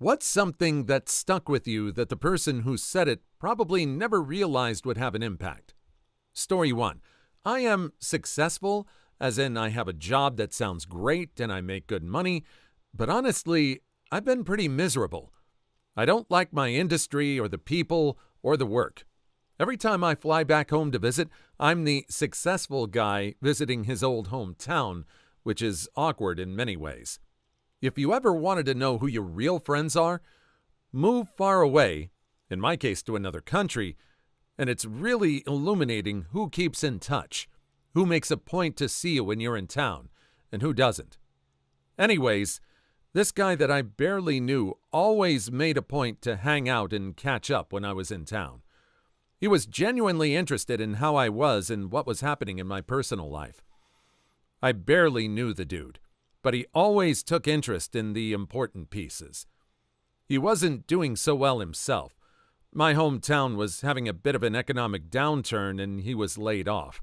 What's something that stuck with you that the person who said it probably never realized would have an impact? Story 1. I am successful, as in I have a job that sounds great and I make good money, but honestly, I've been pretty miserable. I don't like my industry or the people or the work. Every time I fly back home to visit, I'm the successful guy visiting his old hometown, which is awkward in many ways. If you ever wanted to know who your real friends are, move far away, in my case to another country, and it's really illuminating who keeps in touch, who makes a point to see you when you're in town, and who doesn't. Anyways, this guy that I barely knew always made a point to hang out and catch up when I was in town. He was genuinely interested in how I was and what was happening in my personal life. I barely knew the dude, but he always took interest in the important pieces. He wasn't doing so well himself. My hometown was having a bit of an economic downturn and he was laid off.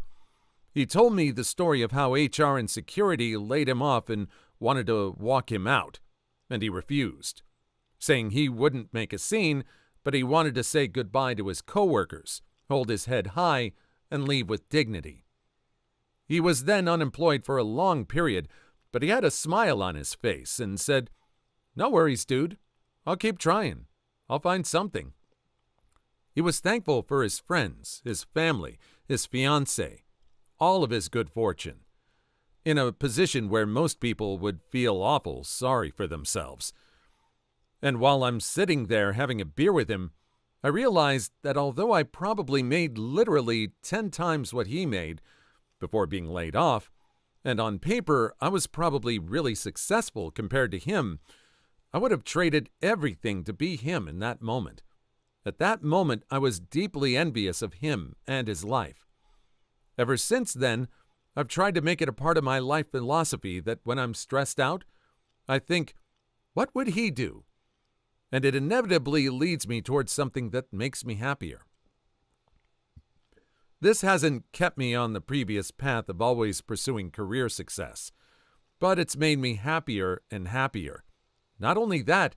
He told me the story of how HR and security laid him off and wanted to walk him out, and he refused, saying he wouldn't make a scene, but he wanted to say goodbye to his coworkers, hold his head high, and leave with dignity. He was then unemployed for a long period, but he had a smile on his face and said, "No worries, dude. I'll keep trying. I'll find something." He was thankful for his friends, his family, his fiancée, all of his good fortune, in a position where most people would feel awful sorry for themselves. And while I'm sitting there having a beer with him, I realized that although I probably made literally 10 times what he made before being laid off, and on paper I was probably really successful compared to him, I would have traded everything to be him in that moment. At that moment, I was deeply envious of him and his life. Ever since then, I've tried to make it a part of my life philosophy that when I'm stressed out, I think, what would he do? And it inevitably leads me towards something that makes me happier. This hasn't kept me on the previous path of always pursuing career success, but it's made me happier and happier. Not only that,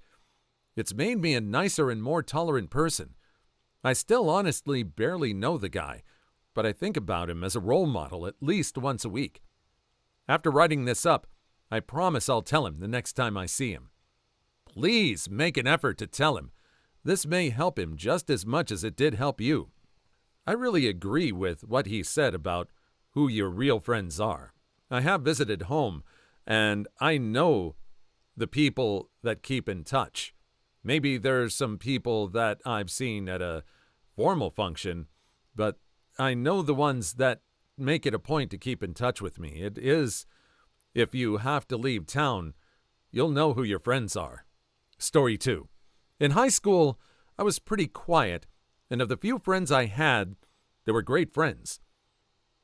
it's made me a nicer and more tolerant person. I still honestly barely know the guy, but I think about him as a role model at least once a week. After writing this up, I promise I'll tell him the next time I see him. Please make an effort to tell him. This may help him just as much as it did help you. I really agree with what he said about who your real friends are. I have visited home, and I know the people that keep in touch. Maybe there's some people that I've seen at a formal function, but I know the ones that make it a point to keep in touch with me. It is, if you have to leave town, you'll know who your friends are. Story 2. In high school, I was pretty quiet, and of the few friends I had, they were great friends.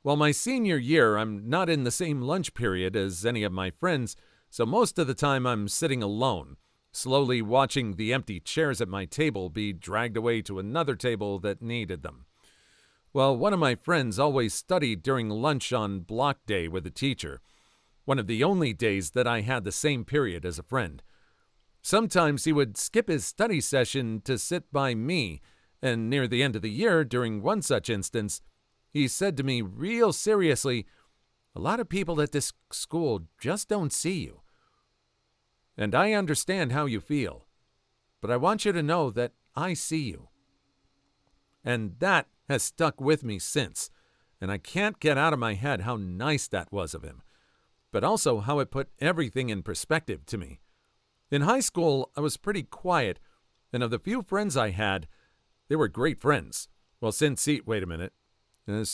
While my senior year, I'm not in the same lunch period as any of my friends, so most of the time I'm sitting alone, slowly watching the empty chairs at my table be dragged away to another table that needed them. Well, one of my friends always studied during lunch on block day with a teacher, one of the only days that I had the same period as a friend. Sometimes he would skip his study session to sit by me, and near the end of the year, during one such instance, he said to me real seriously, "A lot of people at this school just don't see you. And I understand how you feel, but I want you to know that I see you." And that has stuck with me since, and I can't get out of my head how nice that was of him, but also how it put everything in perspective to me. In high school, I was pretty quiet, and of the few friends I had, they were great friends. Well, wait a minute. It's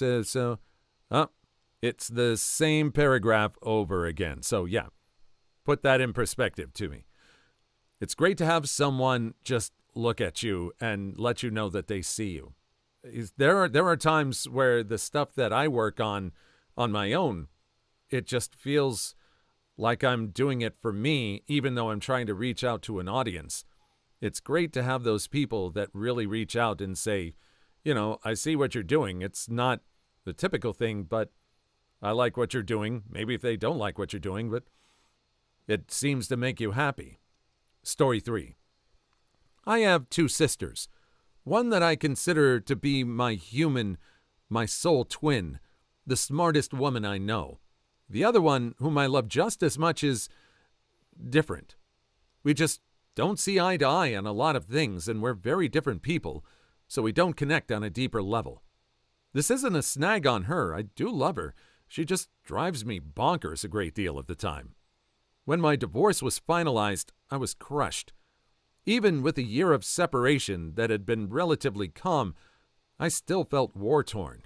the same paragraph over again. So yeah, put that in perspective to me. It's great to have someone just look at you and let you know that they see you. There are times where the stuff that I work on my own, it just feels like I'm doing it for me, even though I'm trying to reach out to an audience. It's great to have those people that really reach out and say, I see what you're doing. It's not the typical thing, but I like what you're doing. Maybe if they don't like what you're doing, but it seems to make you happy. Story 3. I have two sisters. One that I consider to be my soul twin, the smartest woman I know. The other one, whom I love just as much, is different. We just don't see eye to eye on a lot of things, and we're very different people, so we don't connect on a deeper level. This isn't a snag on her. I do love her. She just drives me bonkers a great deal of the time. When my divorce was finalized, I was crushed. Even with a year of separation that had been relatively calm, I still felt war-torn.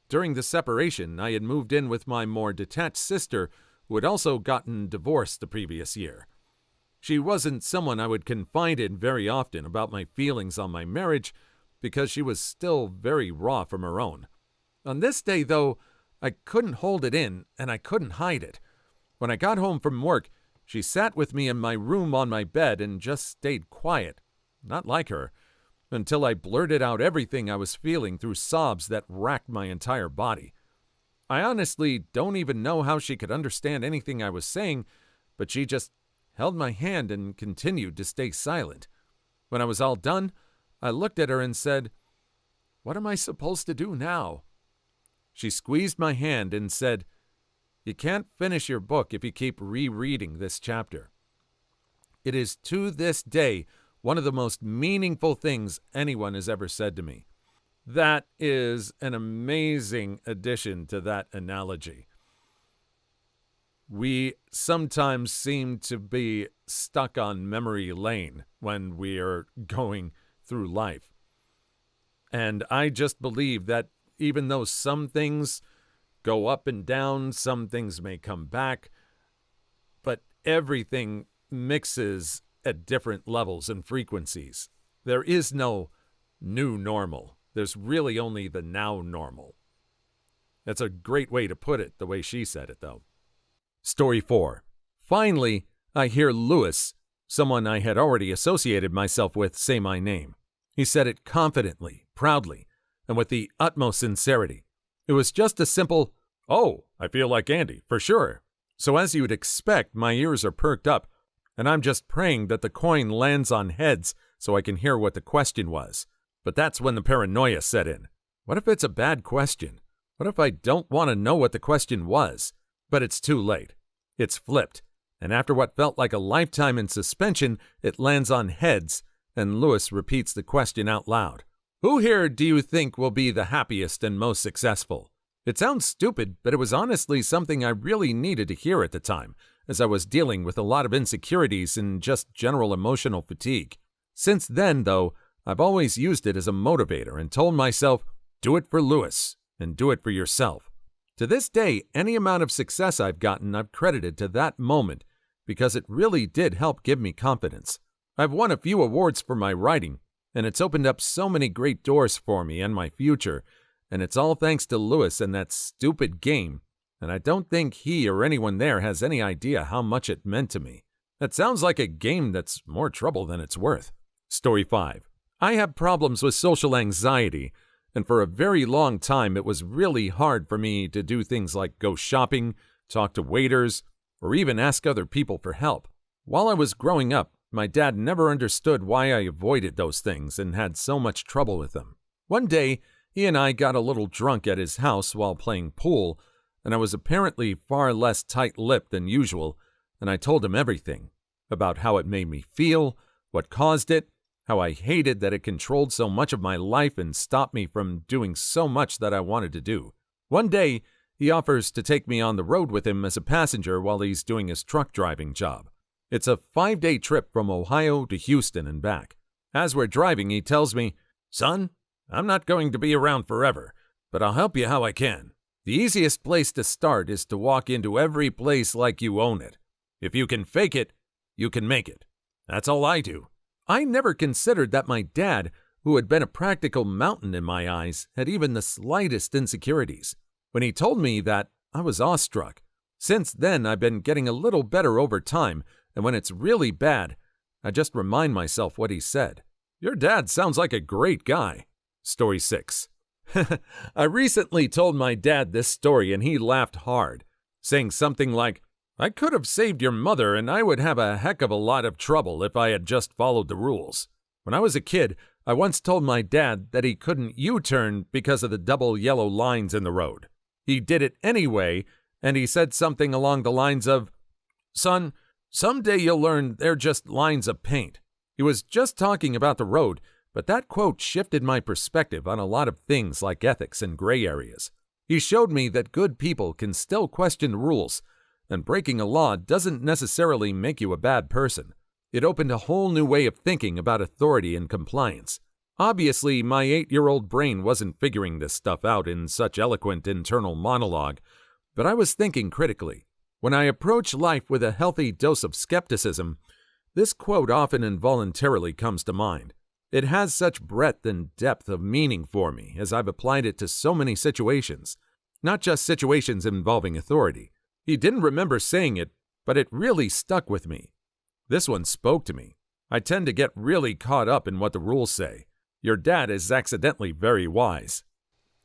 During the separation, I had moved in with my more detached sister, who had also gotten divorced the previous year. She wasn't someone I would confide in very often about my feelings on my marriage, because she was still very raw from her own. On this day, though, I couldn't hold it in, and I couldn't hide it. When I got home from work, she sat with me in my room on my bed and just stayed quiet, not like her, until I blurted out everything I was feeling through sobs that racked my entire body. I honestly don't even know how she could understand anything I was saying, but she just held my hand and continued to stay silent. When I was all done, I looked at her and said, "What am I supposed to do now?" She squeezed my hand and said, "You can't finish your book if you keep rereading this chapter." It is to this day one of the most meaningful things anyone has ever said to me. That is an amazing addition to that analogy. We sometimes seem to be stuck on memory lane when we are going through life. And I just believe that even though some things go up and down, some things may come back, but everything mixes at different levels and frequencies. There is no new normal. There's really only the now normal. That's a great way to put it, the way she said it, though. Story 4. Finally, I hear Lewis, someone I had already associated myself with, say my name. He said it confidently, proudly, and with the utmost sincerity. It was just a simple, "Oh, I feel like Andy, for sure." So as you'd expect, my ears are perked up, and I'm just praying that the coin lands on heads so I can hear what the question was. But that's when the paranoia set in. What if it's a bad question? What if I don't want to know what the question was? But it's too late. It's flipped, and after what felt like a lifetime in suspension, it lands on heads, and Lewis repeats the question out loud. "Who here do you think will be the happiest and most successful?" It sounds stupid, but it was honestly something I really needed to hear at the time, as I was dealing with a lot of insecurities and just general emotional fatigue. Since then, though, I've always used it as a motivator and told myself, do it for Lewis and do it for yourself. To this day, any amount of success I've gotten, I've credited to that moment because it really did help give me confidence. I've won a few awards for my writing, and it's opened up so many great doors for me and my future, and it's all thanks to Lewis and that stupid game, and I don't think he or anyone there has any idea how much it meant to me. That sounds like a game that's more trouble than it's worth. Story 5. I have problems with social anxiety, and for a very long time it was really hard for me to do things like go shopping, talk to waiters, or even ask other people for help. While I was growing up, my dad never understood why I avoided those things and had so much trouble with them. One day, he and I got a little drunk at his house while playing pool, and I was apparently far less tight-lipped than usual, and I told him everything about how it made me feel, what caused it, how I hated that it controlled so much of my life and stopped me from doing so much that I wanted to do. One day, he offers to take me on the road with him as a passenger while he's doing his truck driving job. It's a 5-day trip from Ohio to Houston and back. As we're driving, he tells me, "Son, I'm not going to be around forever, but I'll help you how I can. The easiest place to start is to walk into every place like you own it. If you can fake it, you can make it. That's all I do." I never considered that my dad, who had been a practical mountain in my eyes, had even the slightest insecurities. When he told me that, I was awestruck. Since then, I've been getting a little better over time, and when it's really bad, I just remind myself what he said. Your dad sounds like a great guy. Story 6. I recently told my dad this story and he laughed hard, saying something like, "I could have saved your mother and I would have a heck of a lot of trouble if I had just followed the rules." When I was a kid, I once told my dad that he couldn't U-turn because of the double yellow lines in the road. He did it anyway, and he said something along the lines of, "Son, someday you'll learn they're just lines of paint." He was just talking about the road, but that quote shifted my perspective on a lot of things like ethics and gray areas. He showed me that good people can still question the rules, and breaking a law doesn't necessarily make you a bad person. It opened a whole new way of thinking about authority and compliance. Obviously, my 8-year-old brain wasn't figuring this stuff out in such eloquent internal monologue, but I was thinking critically. When I approach life with a healthy dose of skepticism, this quote often involuntarily comes to mind. It has such breadth and depth of meaning for me as I've applied it to so many situations, not just situations involving authority. He didn't remember saying it, but it really stuck with me. This one spoke to me. I tend to get really caught up in what the rules say. Your dad is accidentally very wise.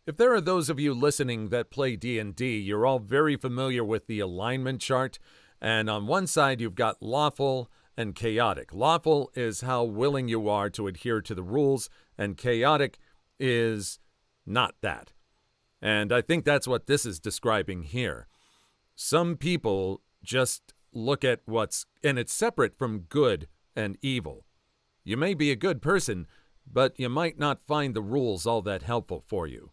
If there are those of you listening that play D&D, you're all very familiar with the alignment chart, and on one side you've got lawful and chaotic. Lawful is how willing you are to adhere to the rules, and chaotic is not that. And I think that's what this is describing here. Some people just look at and it's separate from good and evil. You may be a good person, but you might not find the rules all that helpful for you.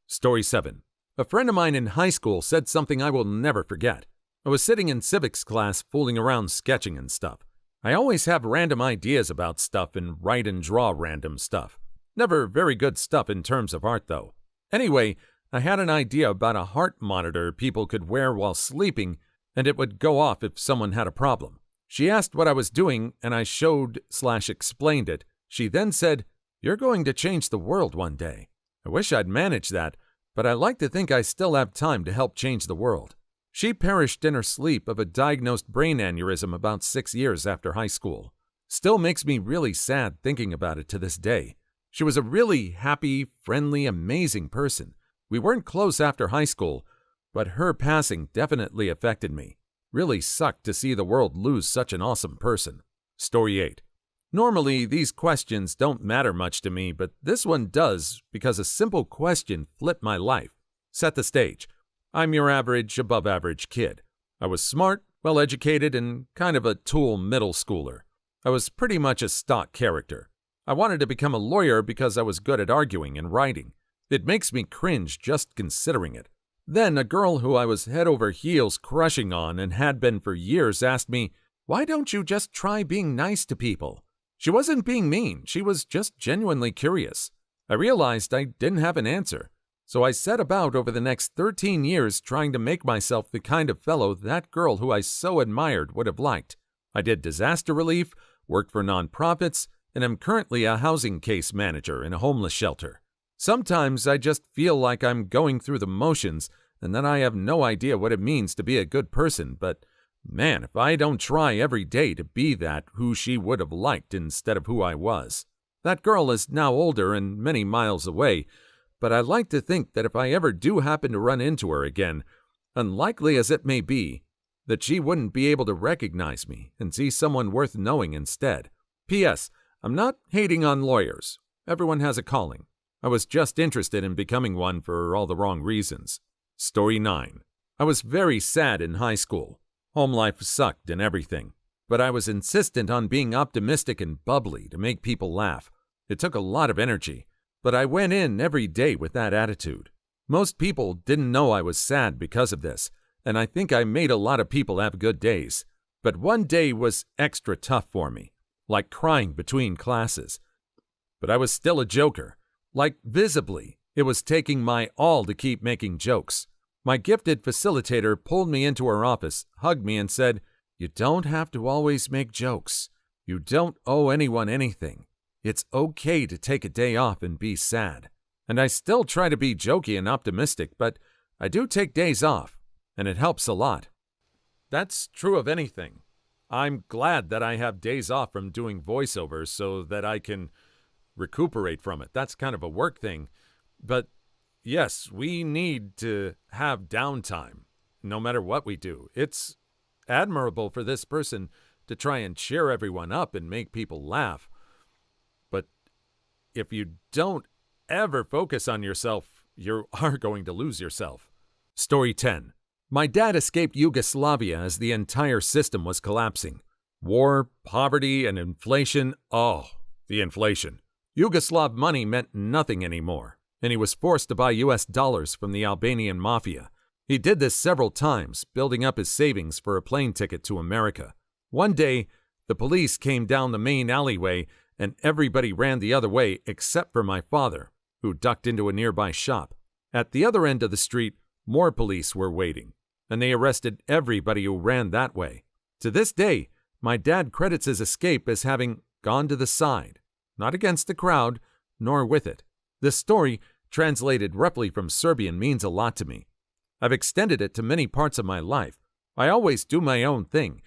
Story 7. A friend of mine in high school said something I will never forget. I was sitting in civics class fooling around sketching and stuff. I always have random ideas about stuff and write and draw random stuff. Never very good stuff in terms of art, though. Anyway, I had an idea about a heart monitor people could wear while sleeping, and it would go off if someone had a problem. She asked what I was doing, and I showed/explained it. She then said, "You're going to change the world one day." I wish I'd managed that, but I like to think I still have time to help change the world. She perished in her sleep of a diagnosed brain aneurysm about 6 years after high school. Still makes me really sad thinking about it to this day. She was a really happy, friendly, amazing person. We weren't close after high school, but her passing definitely affected me. Really sucked to see the world lose such an awesome person. Story 8. Normally, these questions don't matter much to me, but this one does because a simple question flipped my life. Set the stage. I'm your average, above average kid. I was smart, well-educated, and kind of a tool middle schooler. I was pretty much a stock character. I wanted to become a lawyer because I was good at arguing and writing. It makes me cringe just considering it. Then a girl who I was head over heels crushing on and had been for years asked me, "Why don't you just try being nice to people?" She wasn't being mean, she was just genuinely curious. I realized I didn't have an answer. So I set about over the next 13 years trying to make myself the kind of fellow that girl who I so admired would have liked. I did disaster relief, worked for nonprofits, and am currently a housing case manager in a homeless shelter. Sometimes I just feel like I'm going through the motions and that I have no idea what it means to be a good person, but man, if I don't try every day to be that who she would have liked instead of who I was. That girl is now older and many miles away, but I like to think that if I ever do happen to run into her again, unlikely as it may be, that she wouldn't be able to recognize me and see someone worth knowing instead. P.S. I'm not hating on lawyers. Everyone has a calling. I was just interested in becoming one for all the wrong reasons. Story 9. I was very sad in high school. Home life sucked and everything, but I was insistent on being optimistic and bubbly to make people laugh. It took a lot of energy, but I went in every day with that attitude. Most people didn't know I was sad because of this, and I think I made a lot of people have good days. But one day was extra tough for me, like crying between classes. But I was still a joker. Like, visibly, it was taking my all to keep making jokes. My gifted facilitator pulled me into her office, hugged me, and said, "You don't have to always make jokes. You don't owe anyone anything. It's okay to take a day off and be sad." And I still try to be jokey and optimistic, but I do take days off, and it helps a lot. That's true of anything. I'm glad that I have days off from doing voiceovers so that I can recuperate from it. That's kind of a work thing. But yes, we need to have downtime, no matter what we do. It's admirable for this person to try and cheer everyone up and make people laugh. if you don't ever focus on yourself, you are going to lose yourself. Story 10. My dad escaped Yugoslavia as the entire system was collapsing. War, poverty, and inflation. Oh, the inflation. Yugoslav money meant nothing anymore, and he was forced to buy US dollars from the Albanian mafia. He did this several times, building up his savings for a plane ticket to America. One day, the police came down the main alleyway, and everybody ran the other way except for my father, who ducked into a nearby shop. At the other end of the street, more police were waiting, and they arrested everybody who ran that way. To this day, my dad credits his escape as having gone to the side, not against the crowd, nor with it. This story, translated roughly from Serbian, means a lot to me. I've extended it to many parts of my life. I always do my own thing,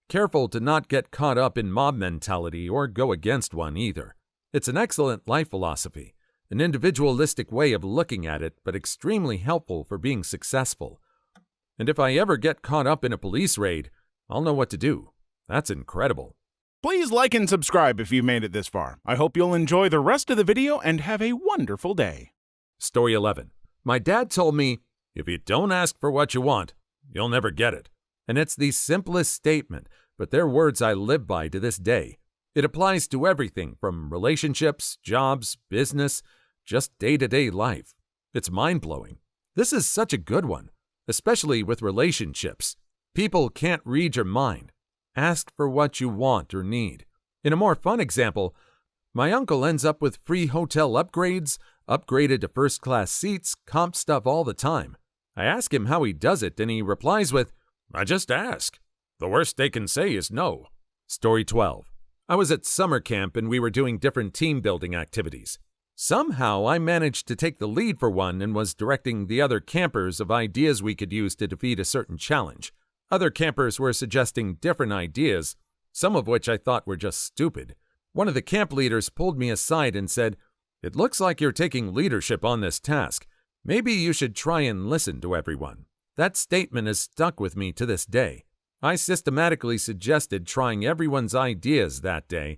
careful to not get caught up in mob mentality or go against one either. It's an excellent life philosophy, an individualistic way of looking at it, but extremely helpful for being successful. And if I ever get caught up in a police raid, I'll know what to do. That's incredible. Please like and subscribe if you've made it this far. I hope you'll enjoy the rest of the video and have a wonderful day. Story 11. My dad told me, if you don't ask for what you want, you'll never get it. And it's the simplest statement, but they're words I live by to this day. It applies to everything from relationships, jobs, business, just day-to-day life. It's mind-blowing. This is such a good one, especially with relationships. People can't read your mind. Ask for what you want or need. In a more fun example, my uncle ends up with free hotel upgrades, upgraded to first-class seats, comp stuff all the time. I ask him how he does it, and he replies with, I just ask. The worst they can say is no. Story 12. I was at summer camp and we were doing different team building activities. Somehow I managed to take the lead for one and was directing the other campers of ideas we could use to defeat a certain challenge. Other campers were suggesting different ideas, some of which I thought were just stupid. One of the camp leaders pulled me aside and said, It looks like you're taking leadership on this task. Maybe you should try and listen to everyone. That statement has stuck with me to this day. I systematically suggested trying everyone's ideas that day,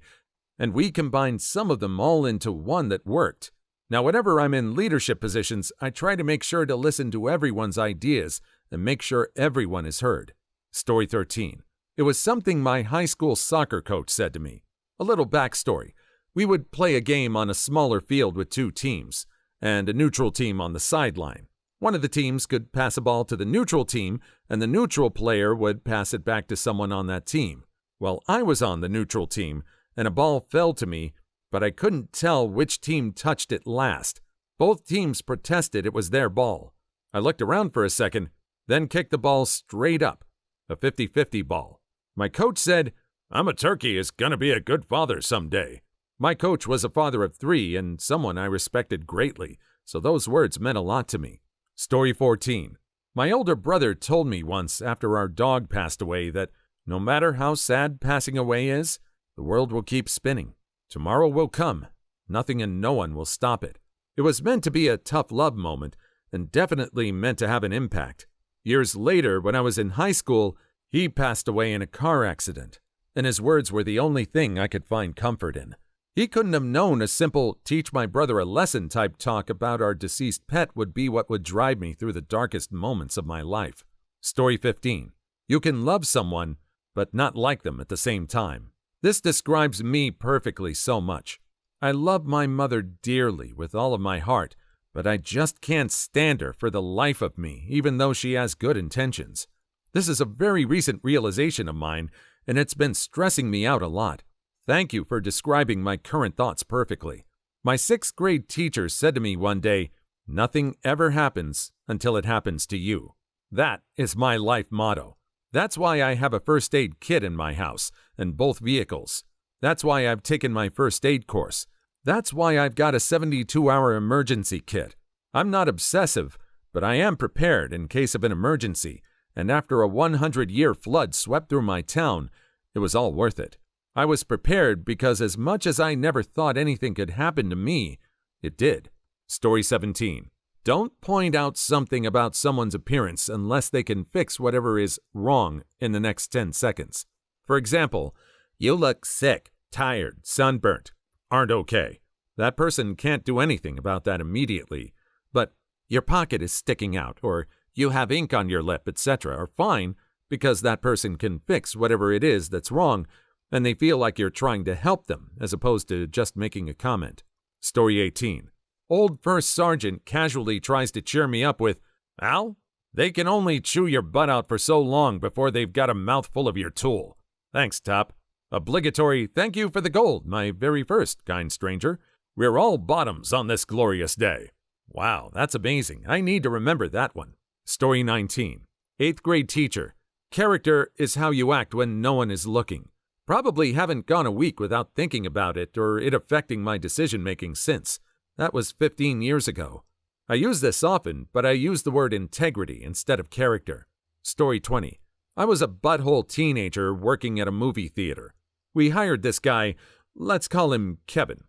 and we combined some of them all into one that worked. Now, whenever I'm in leadership positions, I try to make sure to listen to everyone's ideas and make sure everyone is heard. Story 13. It was something my high school soccer coach said to me. A little backstory. We would play a game on a smaller field with two teams, and a neutral team on the sideline. One of the teams could pass a ball to the neutral team, and the neutral player would pass it back to someone on that team. Well, I was on the neutral team, and a ball fell to me, but I couldn't tell which team touched it last. Both teams protested it was their ball. I looked around for a second, then kicked the ball straight up, a 50-50 ball. My coach said, I'm a turkey is gonna be a good father someday. My coach was a father of 3 and someone I respected greatly, so those words meant a lot to me. Story 14. My older brother told me once after our dog passed away that no matter how sad passing away is, the world will keep spinning. Tomorrow will come. Nothing and no one will stop it. It was meant to be a tough love moment and definitely meant to have an impact. Years later, when I was in high school, he passed away in a car accident, and his words were the only thing I could find comfort in. He couldn't have known a simple teach my brother a lesson type talk about our deceased pet would be what would drive me through the darkest moments of my life. Story 15. You can love someone, but not like them at the same time. This describes me perfectly so much. I love my mother dearly with all of my heart, but I just can't stand her for the life of me, even though she has good intentions. This is a very recent realization of mine, and it's been stressing me out a lot. Thank you for describing my current thoughts perfectly. My 6th grade teacher said to me one day, nothing ever happens until it happens to you. That is my life motto. That's why I have a first aid kit in my house and both vehicles. That's why I've taken my first aid course. That's why I've got a 72-hour emergency kit. I'm not obsessive, but I am prepared in case of an emergency, and after a 100-year flood swept through my town, it was all worth it. I was prepared because as much as I never thought anything could happen to me, it did. Story 17. Don't point out something about someone's appearance unless they can fix whatever is wrong in the next 10 seconds. For example, you look sick, tired, sunburnt, aren't okay. That person can't do anything about that immediately, but your pocket is sticking out, or you have ink on your lip, etc. are fine because that person can fix whatever it is that's wrong, and they feel like you're trying to help them as opposed to just making a comment. Story 18. Old First Sergeant casually tries to cheer me up with, "Al, they can only chew your butt out for so long before they've got a mouthful of your tool. Thanks, Top. Obligatory thank you for the gold, my very first, kind stranger. We're all bottoms on this glorious day." Wow, that's amazing. I need to remember that one. Story 19. 8th grade teacher. Character is how you act when no one is looking. Probably haven't gone a week without thinking about it or it affecting my decision-making since. That was 15 years ago. I use this often, but I use the word integrity instead of character. Story 20. I was a butthole teenager working at a movie theater. We hired this guy, let's call him Kevin.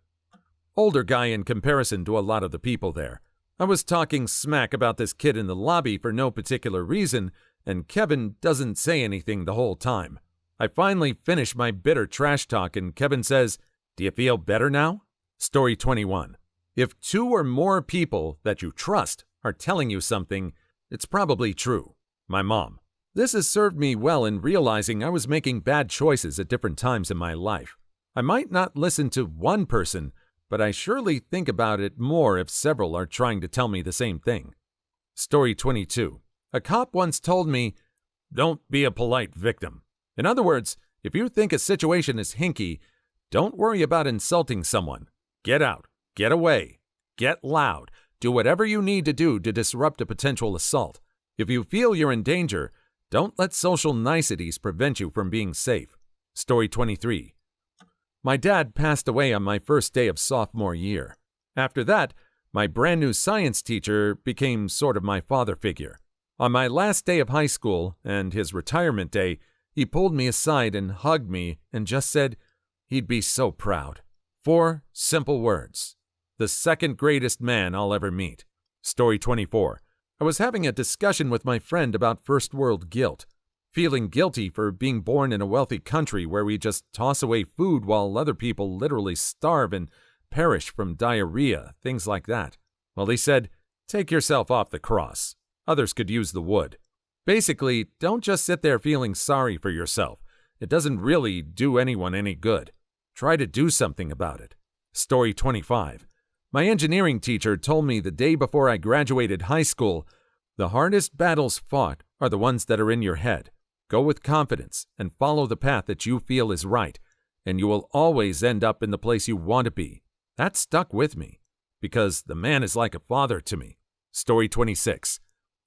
Older guy in comparison to a lot of the people there. I was talking smack about this kid in the lobby for no particular reason, and Kevin doesn't say anything the whole time. I finally finish my bitter trash talk and Kevin says, "Do you feel better now?" Story 21. If 2 or more people that you trust are telling you something, it's probably true. My mom. This has served me well in realizing I was making bad choices at different times in my life. I might not listen to one person, but I surely think about it more if several are trying to tell me the same thing. Story 22. A cop once told me, "Don't be a polite victim." In other words, if you think a situation is hinky, don't worry about insulting someone. Get out, get away, get loud, do whatever you need to do to disrupt a potential assault. If you feel you're in danger, don't let social niceties prevent you from being safe. Story 23. My dad passed away on my first day of sophomore year. After that, my brand new science teacher became sort of my father figure. On my last day of high school and his retirement day, he pulled me aside and hugged me and just said he'd be so proud. 4 simple words. The second greatest man I'll ever meet. Story 24. I was having a discussion with my friend about first world guilt. Feeling guilty for being born in a wealthy country where we just toss away food while other people literally starve and perish from diarrhea, things like that. Well, he said, "Take yourself off the cross. Others could use the wood." Basically, don't just sit there feeling sorry for yourself. It doesn't really do anyone any good. Try to do something about it. Story 25. My engineering teacher told me the day before I graduated high school, the hardest battles fought are the ones that are in your head. Go with confidence and follow the path that you feel is right, and you will always end up in the place you want to be. That stuck with me, because the man is like a father to me. Story 26.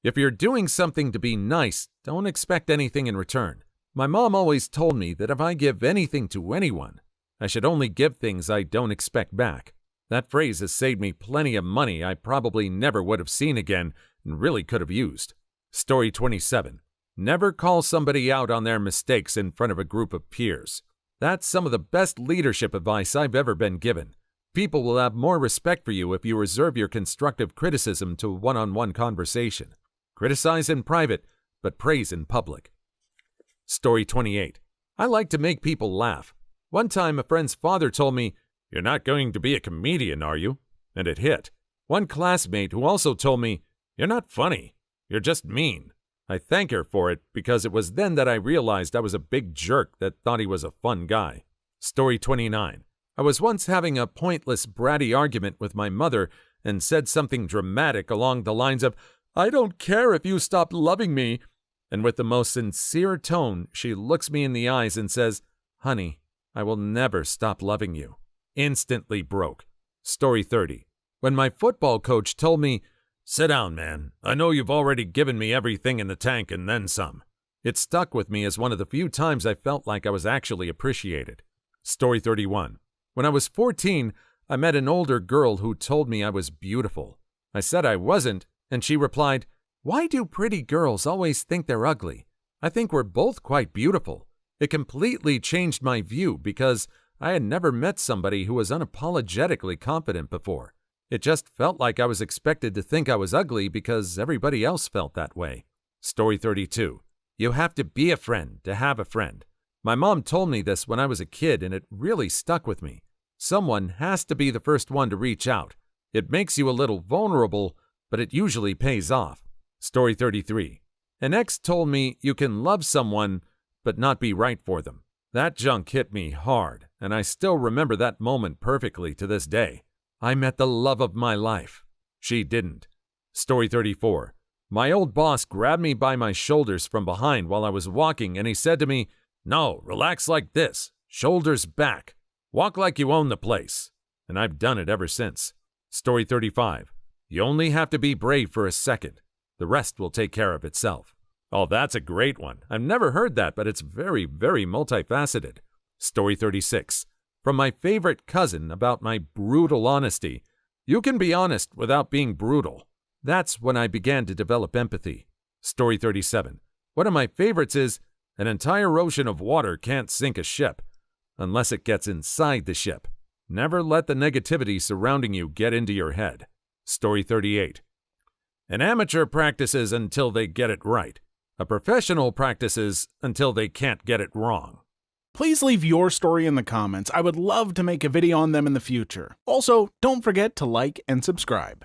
If you're doing something to be nice, don't expect anything in return. My mom always told me that if I give anything to anyone, I should only give things I don't expect back. That phrase has saved me plenty of money I probably never would have seen again and really could have used. Story 27. Never call somebody out on their mistakes in front of a group of peers. That's some of the best leadership advice I've ever been given. People will have more respect for you if you reserve your constructive criticism to one-on-one conversation. Criticize in private, but praise in public. Story 28. I like to make people laugh. One time a friend's father told me, "You're not going to be a comedian, are you?" And it hit. One classmate who also told me, "You're not funny. You're just mean." I thank her for it because it was then that I realized I was a big jerk that thought he was a fun guy. Story 29. I was once having a pointless, bratty argument with my mother and said something dramatic along the lines of, "I don't care if you stop loving me." And with the most sincere tone, she looks me in the eyes and says, "Honey, I will never stop loving you." Instantly broke. Story 30. When my football coach told me, "Sit down, man. I know you've already given me everything in the tank and then some." It stuck with me as one of the few times I felt like I was actually appreciated. Story 31. When I was 14, I met an older girl who told me I was beautiful. I said I wasn't, and she replied, "Why do pretty girls always think they're ugly? I think we're both quite beautiful." It completely changed my view because I had never met somebody who was unapologetically confident before. It just felt like I was expected to think I was ugly because everybody else felt that way. Story 32. You have to be a friend to have a friend. My mom told me this when I was a kid and it really stuck with me. Someone has to be the first one to reach out. It makes you a little vulnerable, but it usually pays off. Story 33. An ex told me you can love someone, but not be right for them. That junk hit me hard, and I still remember that moment perfectly to this day. I met the love of my life. She didn't. Story 34. My old boss grabbed me by my shoulders from behind while I was walking, and he said to me, "No, relax like this. Shoulders back. Walk like you own the place." And I've done it ever since. Story 35. You only have to be brave for a second. The rest will take care of itself. Oh, that's a great one. I've never heard that, but it's very, very multifaceted. Story 36. From my favorite cousin about my brutal honesty. You can be honest without being brutal. That's when I began to develop empathy. Story 37. One of my favorites is, an entire ocean of water can't sink a ship unless it gets inside the ship. Never let the negativity surrounding you get into your head. Story 38. An amateur practices until they get it right. A professional practices until they can't get it wrong. Please leave your story in the comments. I would love to make a video on them in the future. Also, don't forget to like and subscribe.